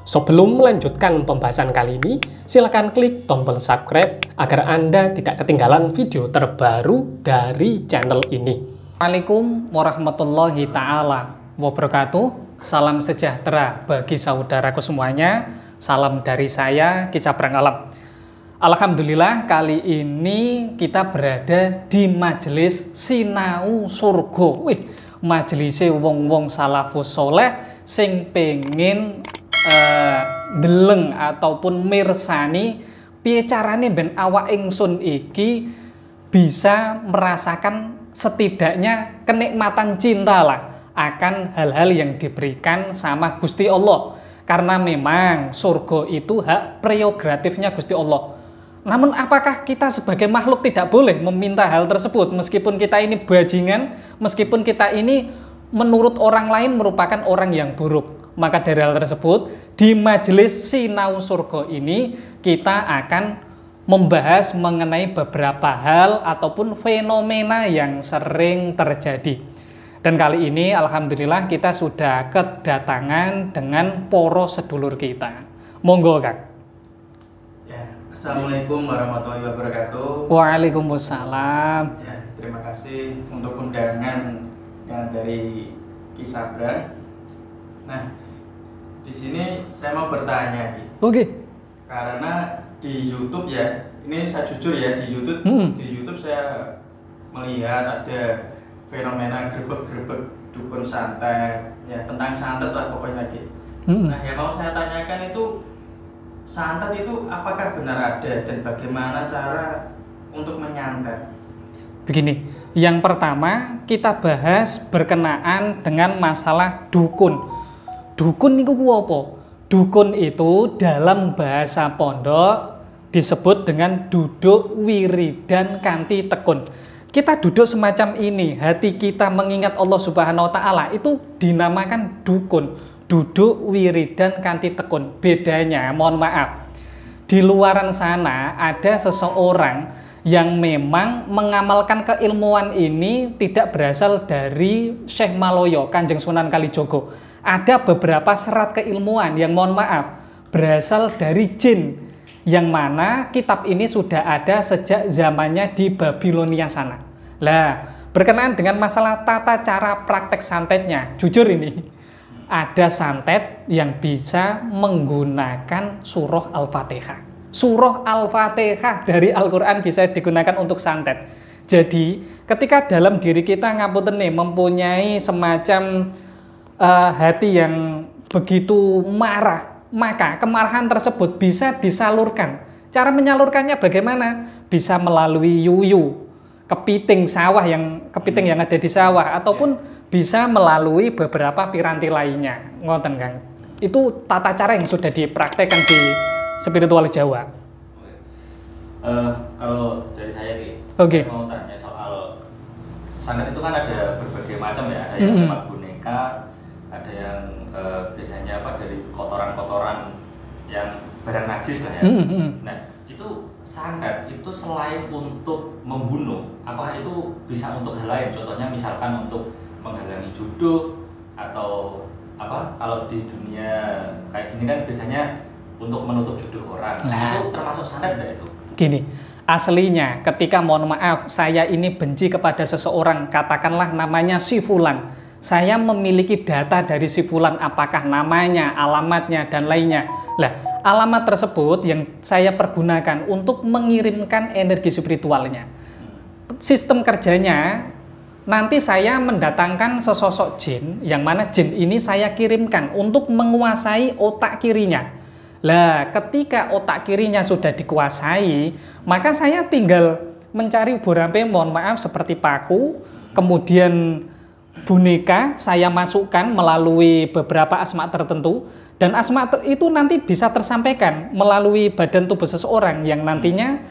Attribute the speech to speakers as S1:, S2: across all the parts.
S1: Sebelum melanjutkan pembahasan kali ini, silakan klik tombol subscribe agar Anda tidak ketinggalan video terbaru dari channel ini. Assalamualaikum warahmatullahi ta'ala wabarakatuh. Salam sejahtera bagi saudaraku semuanya. Salam dari saya, Ki Sabrang Alam. Alhamdulillah kali ini kita berada di majelis Sinau Surga. Wih, majelisnya wong-wong salafus soleh sing pengen deleng ataupun mirsani piye carane ben awak ingsun iki bisa merasakan setidaknya kenikmatan cinta lah akan hal-hal yang diberikan sama Gusti Allah, karena memang surga itu hak prerogatifnya Gusti Allah. Namun apakah kita sebagai makhluk tidak boleh meminta hal tersebut meskipun kita ini bajingan, meskipun kita ini menurut orang lain merupakan orang yang buruk? Maka dari hal tersebut, di majelis Sinau Surga ini kita akan membahas mengenai beberapa hal ataupun fenomena yang sering terjadi. Dan kali ini alhamdulillah kita sudah kedatangan dengan poro sedulur kita. Monggo, Kak.
S2: Ya, Assalamualaikum warahmatullahi wabarakatuh.
S1: Waalaikumsalam.
S2: Ya, terima kasih untuk undangan yang dari Ki Sabrang. Nah, di sini saya mau bertanya, Ki.
S1: Oke.
S2: Karena di YouTube ya, ini saya jujur ya, di YouTube saya melihat ada fenomena grebek-grebek dukun santet, ya tentang santet lah pokoknya, Ki. Nah, yang mau saya tanyakan itu, santet itu apakah benar ada dan bagaimana cara untuk menyantet?
S1: Begini, yang pertama kita bahas berkenaan dengan masalah dukun. Dukun niku ku apa? Dukun itu dalam bahasa pondok disebut dengan duduk wiridan kanthi tekun. Kita duduk semacam ini, hati kita mengingat Allah Subhanahu wa taala, itu dinamakan dukun. Duduk wiridan kanthi tekun. Bedanya, mohon maaf, di luaran sana ada seseorang yang memang mengamalkan keilmuan ini tidak berasal dari Syekh Maloyo, Kanjeng Sunan Kalijogo. Ada beberapa serat keilmuan yang mohon maaf berasal dari jin, yang mana kitab ini sudah ada sejak zamannya di Babilonia sana. Lah, berkenaan dengan masalah tata cara praktek santetnya, jujur ini ada santet yang bisa menggunakan surah Al-Fatihah. Surah Al-Fatihah dari Al-Quran bisa digunakan untuk santet. Jadi ketika dalam diri kita ngapunten nih mempunyai semacam hati yang begitu marah, maka kemarahan tersebut bisa disalurkan. Cara menyalurkannya bagaimana? Bisa melalui yuyu, kepiting yang ada di sawah, ataupun bisa melalui beberapa piranti lainnya. Ngoten, Kang. Itu tata cara yang sudah dipraktekkan di spiritual Jawa.
S3: Kalau dari saya Ki,
S1: Oke.
S3: Saya mau tanya soal santet itu kan ada berbagai macam ya, ada yang lewat boneka, ada yang biasanya dari kotoran-kotoran yang barang najis lah ya. Nah, itu santet itu selain untuk membunuh, apakah itu bisa untuk hal lain? Contohnya misalkan untuk menghalangi jodoh atau apa? Kalau di dunia kayak gini kan biasanya untuk menutup jodoh orang. Nah, itu termasuk santet nggak itu?
S1: Gini, aslinya ketika mohon maaf saya ini benci kepada seseorang, katakanlah namanya si Fulan, saya memiliki data dari si Fulan, apakah namanya, alamatnya, dan lainnya. Lah, alamat tersebut yang saya pergunakan untuk mengirimkan energi spiritualnya. Sistem kerjanya, nanti saya mendatangkan sesosok jin, yang mana jin ini saya kirimkan untuk menguasai otak kirinya. Lah, ketika otak kirinya sudah dikuasai, maka saya tinggal mencari borampe, mohon maaf, seperti paku, kemudian boneka saya masukkan melalui beberapa asma tertentu, dan asma itu nanti bisa tersampaikan melalui badan tubuh seseorang yang nantinya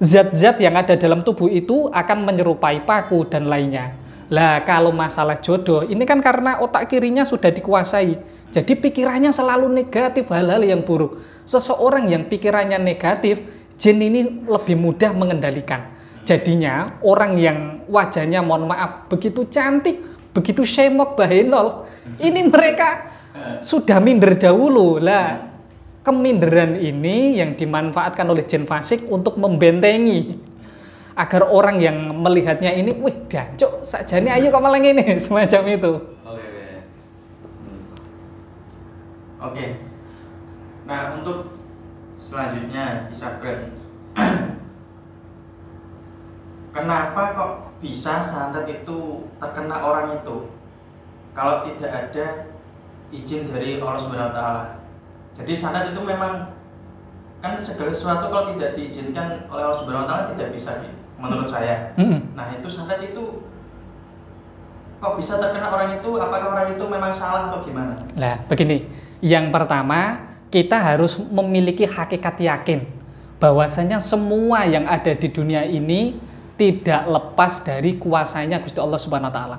S1: zat-zat yang ada dalam tubuh itu akan menyerupai paku dan lainnya. Lah, kalau masalah jodoh ini kan karena otak kirinya sudah dikuasai, jadi pikirannya selalu negatif, hal-hal yang buruk. Seseorang yang pikirannya negatif, jin ini lebih mudah mengendalikan. Jadinya orang yang wajahnya mohon maaf begitu cantik, begitu semok bahenol, ini mereka sudah minder dahulu lah. keminderan ini yang dimanfaatkan oleh jin fasik untuk membentengi agar orang yang melihatnya ini, wih dancuk sakjane ayo kok malah ngene, semacam itu.
S2: Oke. Nah, untuk selanjutnya kisah brand. Kenapa kok bisa santet itu terkena orang itu kalau tidak ada izin dari Allah Subhanahu wa taala? Jadi santet itu memang kan segala sesuatu kalau tidak diizinkan oleh Allah Subhanahu wa taala tidak bisa, menurut saya. Nah, itu santet itu kok bisa terkena orang itu? Apakah orang itu memang salah atau gimana?
S1: Nah, begini. Yang pertama, kita harus memiliki hakikat yakin bahwasanya semua yang ada di dunia ini tidak lepas dari kuasanya Gusti Allah Subhanahu wa taala.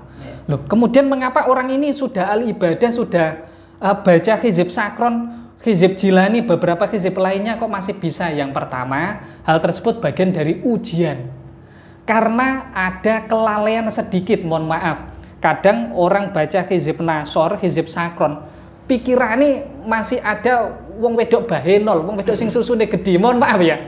S1: Loh, kemudian mengapa orang ini sudah ahli ibadah, sudah baca hizib sakron, hizib jilani, beberapa hizib lainnya kok masih bisa? Yang pertama, hal tersebut bagian dari ujian. Karena ada kelalaian sedikit, mohon maaf. Kadang orang baca hizib nasor, hizib sakron, pikirannya masih ada wong wedok bahenol, wong wedok sing susune gede, mohon maaf ya.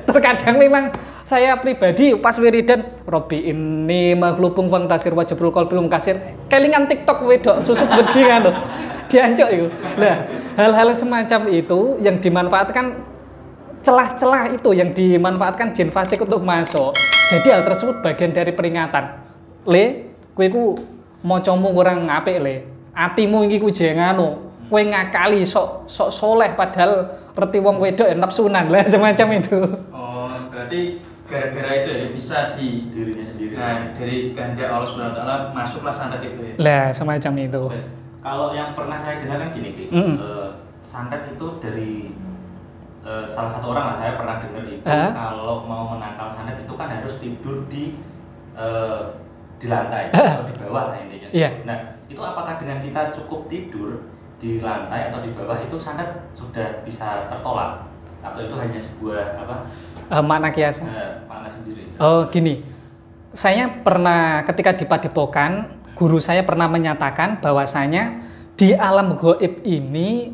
S1: Terkadang memang saya pribadi pas wiridan Robbi ini makhlupung fangtasir wajabrul qalbil kasir kelingan TikTok wedok susu gede kan lho. Diancuk itu. Nah, hal-hal semacam itu yang dimanfaatkan, celah-celah itu yang dimanfaatkan jin fasik untuk masuk. Jadi hal tersebut bagian dari peringatan. Le, kowe iku macamu kurang apik le. Atimu iki ku jengano. Kowe ngakali sok soleh padahal reti wong wedok nafsunan lah semacam itu.
S2: Oh, berarti gara-gara itu ya bisa di
S3: dirinya sendiri.
S2: Nah, dari kehendak Allah Subhanahu wa taala masuklah santet itu ya.
S1: Lah, semacam itu.
S3: Kalau yang pernah saya dengar kan gini, santet itu dari salah satu orang lah, saya pernah dengar itu kalau mau menangkal santet itu kan harus tidur di lantai atau di bawah lah intinya. Nah, itu apakah dengan kita cukup tidur di lantai atau di bawah itu santet sudah bisa tertolak? Atau itu hanya sebuah
S1: makna kiasan?
S3: Makna sendiri.
S1: Oh gini, saya pernah ketika di Padepokan, guru saya pernah menyatakan bahwasanya di alam gaib ini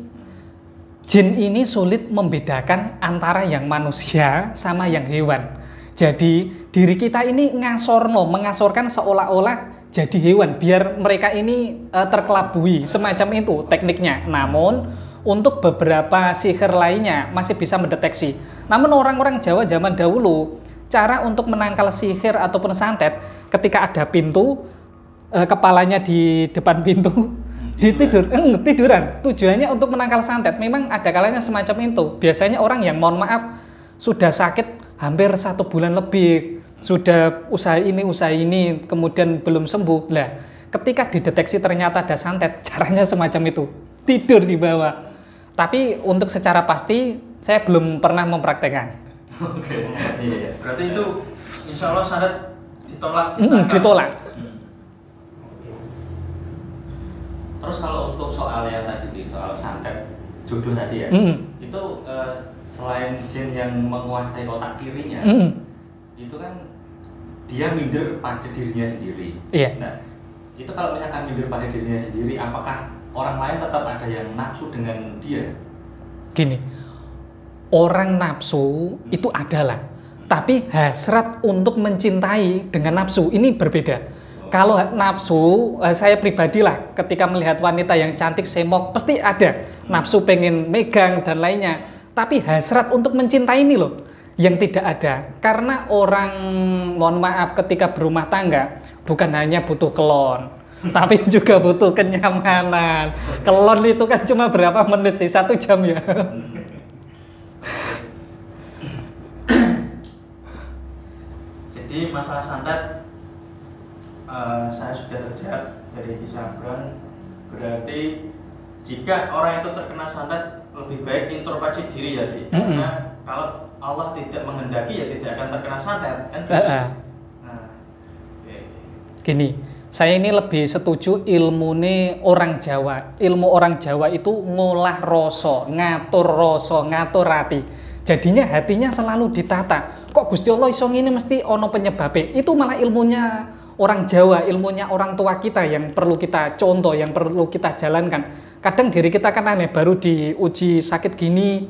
S1: jin ini sulit membedakan antara yang manusia sama yang hewan. Jadi diri kita ini mengasorkan seolah-olah jadi hewan biar mereka ini terkelabui, semacam itu tekniknya. Namun untuk beberapa sihir lainnya masih bisa mendeteksi. Namun orang-orang Jawa zaman dahulu, cara untuk menangkal sihir ataupun santet, ketika ada pintu, kepalanya di depan pintu, tiduran. Tujuannya untuk menangkal santet. Memang ada kalanya semacam itu. Biasanya orang yang mohon maaf sudah sakit hampir 1 bulan lebih, sudah usaha ini, kemudian belum sembuh. Lah, ketika dideteksi ternyata ada santet, caranya semacam itu, tidur di bawah. Tapi untuk secara pasti saya belum pernah mempraktekkan.
S2: Oke. Iya. Berarti itu insya Allah santet ditolak.
S1: Ditolak.
S3: Terus kalau untuk soal yang tadi, soal santet jodoh tadi ya, itu selain jin yang menguasai otak kirinya, itu kan dia minder pada dirinya sendiri.
S1: Iya.
S3: Nah, itu kalau misalkan minder pada dirinya sendiri, apakah orang lain tetap ada yang nafsu dengan dia?
S1: Gini, orang nafsu itu adalah, tapi hasrat untuk mencintai dengan nafsu ini berbeda. Kalau nafsu, saya pribadilah ketika melihat wanita yang cantik, semok, pasti ada nafsu pengen megang dan lainnya. Tapi hasrat untuk mencintai ini loh yang tidak ada. Karena orang, mohon maaf, ketika berumah tangga bukan hanya butuh kelon, tapi juga butuh kenyamanan. Kelon itu kan cuma berapa menit sih? 1 jam ya.
S2: Jadi masalah santet saya sudah terjawab dari kisah Brown. Berarti jika orang itu terkena santet lebih baik introspeksi diri ya, Di. Karena kalau Allah tidak menghendaki ya tidak akan terkena santet kan.
S1: Gini, saya ini lebih setuju ilmu orang Jawa. Ilmu orang Jawa itu ngolah rasa, ngatur hati. Jadinya hatinya selalu ditata. Kok Gusti Allah iso ngene mesti ono penyebabnya. Itu malah ilmunya orang Jawa, ilmunya orang tua kita yang perlu kita contoh, yang perlu kita jalankan. Kadang diri kita kan aneh, baru diuji sakit gini,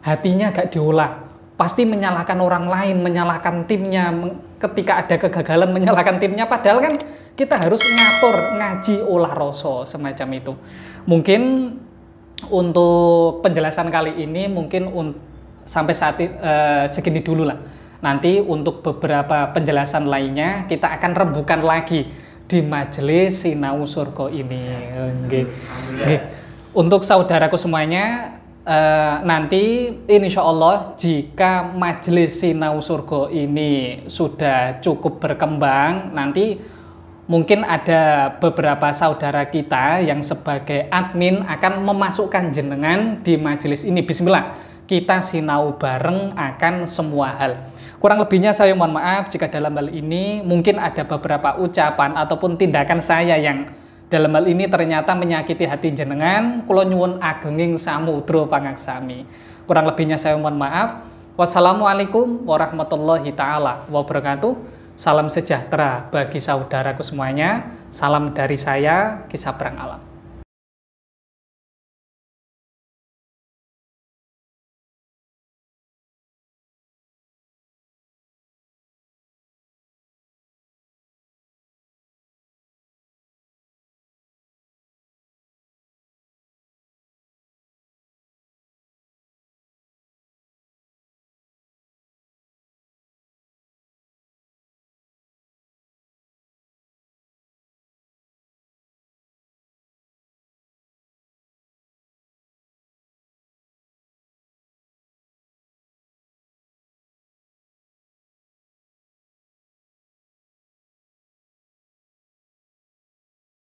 S1: hatinya gak diolah. Pasti menyalahkan orang lain, menyalahkan timnya, ketika ada kegagalan menyalahkan timnya, padahal kan kita harus ngatur, ngaji olah rasa semacam itu. Mungkin untuk penjelasan kali ini mungkin sampai segini dulu lah. Nanti untuk beberapa penjelasan lainnya kita akan rembukan lagi di majelis Sinau Surga ini. Untuk saudaraku semuanya, nanti insya Allah jika majelis Sinau Surga ini sudah cukup berkembang, nanti mungkin ada beberapa saudara kita yang sebagai admin akan memasukkan jenengan di majelis ini. Bismillah, kita sinau bareng akan semua hal. Kurang lebihnya saya mohon maaf jika dalam hal ini mungkin ada beberapa ucapan ataupun tindakan saya yang dalam hal ini ternyata menyakiti hati jenengan. Kula nyuwun agenging samudra pangaksami. Kurang lebihnya saya mohon maaf. Wassalamualaikum warahmatullahi taala wabarakatuh. Salam sejahtera bagi saudaraku semuanya. Salam dari saya, Kisah Perang Alam.